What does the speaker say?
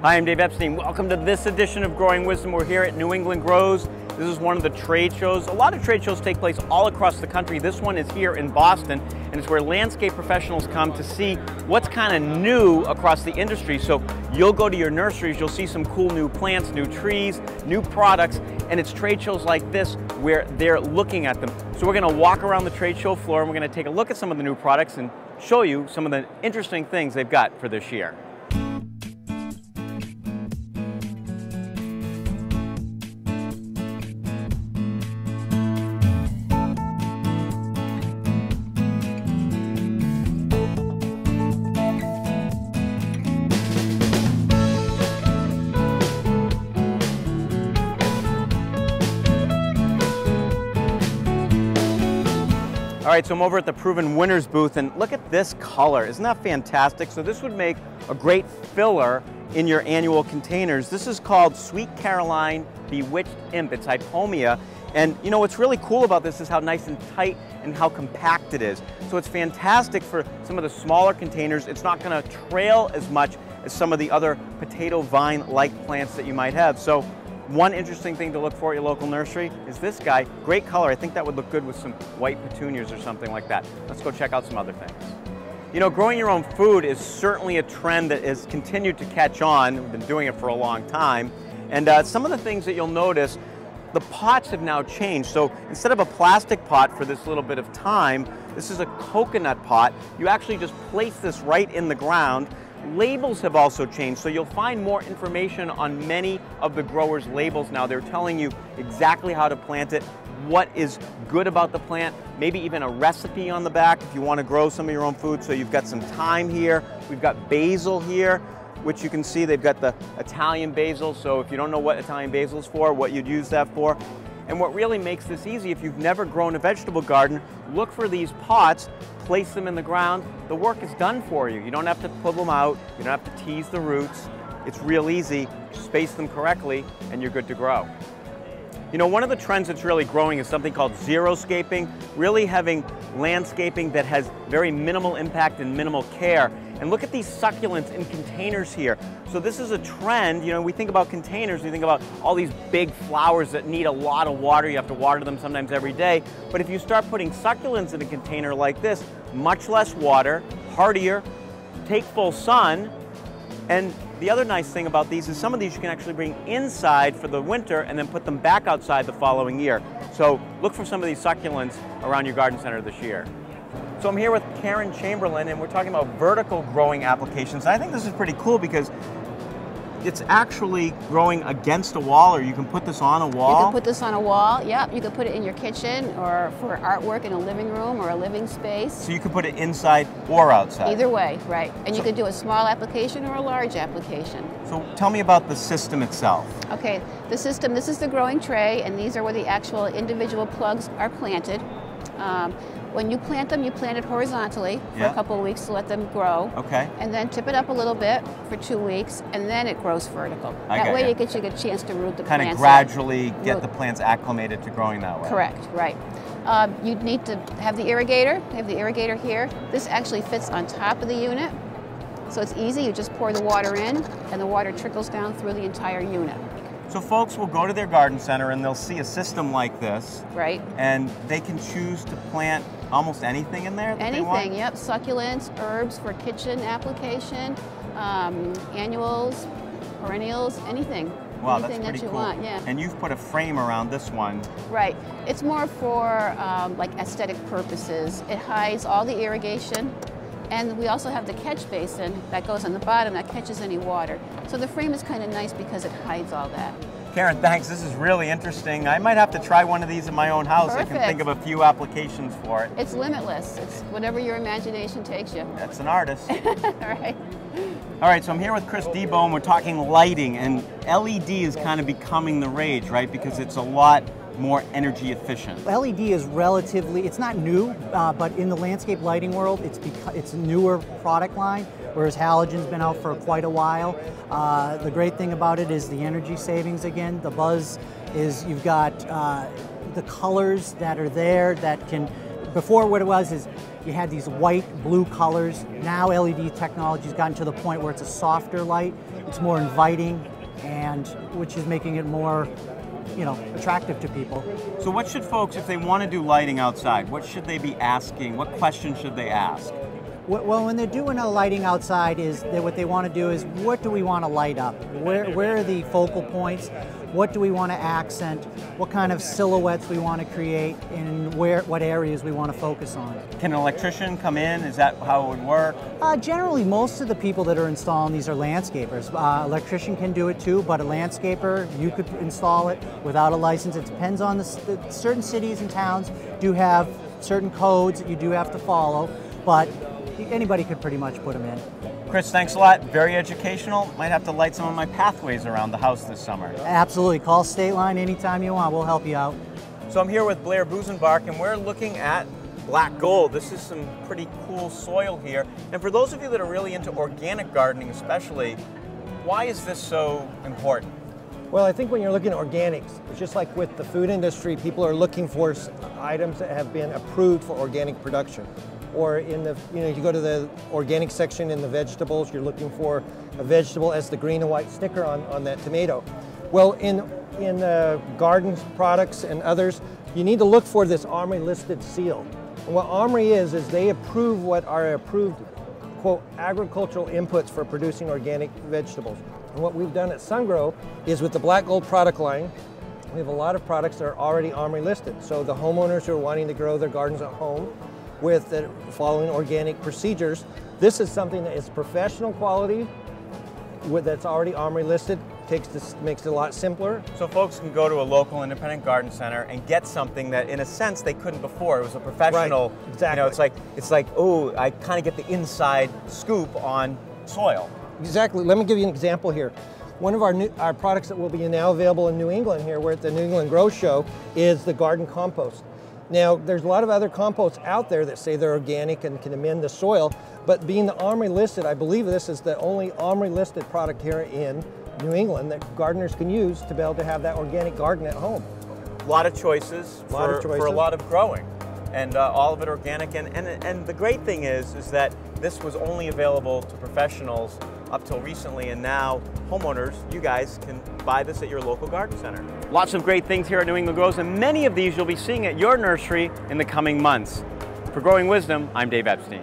Hi, I'm Dave Epstein. Welcome to this edition of Growing Wisdom. We're here at New England Grows. This is one of the trade shows. A lot of trade shows take place all across the country. This one is here in Boston, and it's where landscape professionals come to see what's kind of new across the industry. So you'll go to your nurseries, you'll see some cool new plants, new trees, new products, and it's trade shows like this where they're looking at them. So we're going to walk around the trade show floor and we're going to take a look at some of the new products and show you some of the interesting things they've got for this year. All right, so I'm over at the Proven Winners booth, and look at this color. Isn't that fantastic? So this would make a great filler in your annual containers. This is called Sweet Caroline Bewitched Imp. It's Hypomia. And you know what's really cool about this is how nice and tight and how compact it is. So it's fantastic for some of the smaller containers. It's not gonna trail as much as some of the other potato vine-like plants that you might have. So one interesting thing to look for at your local nursery is this guy. Great color. I think that would look good with some white petunias or something like that. Let's go check out some other things. You know, growing your own food is certainly a trend that has continued to catch on. We've been doing it for a long time. And some of the things that you'll notice, the pots have now changed. So instead of a plastic pot for this little bit of time, this is a coconut pot. You actually just place this right in the ground. Labels have also changed, so you'll find more information on many of the growers' labels now. They're telling you exactly how to plant it, what is good about the plant, maybe even a recipe on the back if you want to grow some of your own food. So you've got some thyme here, we've got basil here, which you can see they've got the Italian basil, so if you don't know what Italian basil is for, what you'd use that for. And what really makes this easy, if you've never grown a vegetable garden, look for these pots, place them in the ground. The work is done for you. You don't have to pull them out, you don't have to tease the roots. It's real easy, space them correctly, and you're good to grow. You know, one of the trends that's really growing is something called Xeriscaping, really having landscaping that has very minimal impact and minimal care. And look at these succulents in containers here. So this is a trend. You know, we think about containers, we think about all these big flowers that need a lot of water. You have to water them sometimes every day. But if you start putting succulents in a container like this, much less water, hardier, take full sun. And the other nice thing about these is some of these you can actually bring inside for the winter and then put them back outside the following year. So look for some of these succulents around your garden center this year. So I'm here with Karen Chamberlain, and we're talking about vertical growing applications. And I think this is pretty cool because it's actually growing against a wall, or you can put this on a wall. You can put this on a wall, yep. You can put it in your kitchen or for artwork in a living room or a living space. So you can put it inside or outside. Either way, right. And you can do a small application or a large application. So tell me about the system itself. Okay, the system, this is the growing tray, and these are where the actual individual plugs are planted. When you plant them, you plant it horizontally for a couple of weeks to let them grow. Okay. And then tip it up a little bit for 2 weeks, and then it grows vertical. That way you get a chance to root the plants. Kind of gradually get the plants acclimated to growing that way. Correct, right. You need to have the irrigator. We have the irrigator here. This actually fits on top of the unit. So it's easy, you just pour the water in, and the water trickles down through the entire unit. So folks will go to their garden center and they'll see a system like this. Right. And they can choose to plant almost anything in there that they want? Anything, yep. Succulents, herbs for kitchen application, annuals, perennials, anything. Wow, anything that's pretty cool. Want, yeah. And you've put a frame around this one. Right. It's more for like aesthetic purposes. It hides all the irrigation. And we also have the catch basin that goes on the bottom that catches any water. So the frame is kind of nice because it hides all that. Karen, thanks. This is really interesting. I might have to try one of these in my own house. Perfect. I can think of a few applications for it. It's limitless. It's whatever your imagination takes you. That's an artist. All right. All right, so I'm here with Chris Debo, and we're talking lighting, and LED is kind of becoming the rage, right? Because it's a lot more energy efficient. LED is relatively, it's not new, but in the landscape lighting world, it's a newer product line, whereas halogen's been out for quite a while. The great thing about it is the energy savings again. The buzz is you've got the colors that are there that can, before what it was is you had these white, blue colors. Now LED technology's gotten to the point where it's a softer light. it's more inviting, and which is making it more, you know, attractive to people. So what should folks, if they want to do lighting outside, what should they be asking? What questions should they ask? Well, when they're doing a lighting outside, what they want to do is, what do we want to light up? Where are the focal points? What do we want to accent? What kind of silhouettes we want to create, and what areas we want to focus on? Can an electrician come in? Is that how it would work? Generally, most of the people that are installing these are landscapers. Electrician can do it too, but a landscaper, you could install it without a license. It depends on certain cities and towns do have certain codes that you do have to follow, but anybody could pretty much put them in. Chris, thanks a lot. Very educational. Might have to light some of my pathways around the house this summer. Absolutely. Call State Line anytime you want. We'll help you out. So I'm here with Blair Busenbark, and we're looking at black gold. This is some pretty cool soil here. And for those of you that are really into organic gardening especially, why is this so important? Well, I think when you're looking at organics, it's just like with the food industry, people are looking for items that have been approved for organic production. Or in the, you go to the organic section in the vegetables, you're looking for a vegetable as the green and white sticker on that tomato. Well, in garden products and others, you need to look for this OMRI listed seal. And what OMRI is they approve what are approved, quote, agricultural inputs for producing organic vegetables. And what we've done at SunGrow is with the Black Gold product line, we have a lot of products that are already OMRI listed. So the homeowners who are wanting to grow their gardens at home with following organic procedures, this is something that is professional quality, that's already OMRI listed, makes it a lot simpler. So folks can go to a local independent garden center and get something that, in a sense, they couldn't before. It was a professional. Right, exactly. You know, it's like, oh, I kind of get the inside scoop on soil. Exactly. Let me give you an example here. One of our products that will be now available in New England here, we're at the New England Grow Show, is the garden compost. Now, there's a lot of other composts out there that say they're organic and can amend the soil, but being the OMRI listed, I believe this is the only OMRI listed product here in New England that gardeners can use to be able to have that organic garden at home. A lot of choices for a lot of growing, and all of it organic. And the great thing is that this was only available to professionals up till recently, and now homeowners, you guys, can buy this at your local garden center. Lots of great things here at New England Grows, and many of these you'll be seeing at your nursery in the coming months. For Growing Wisdom, I'm Dave Epstein.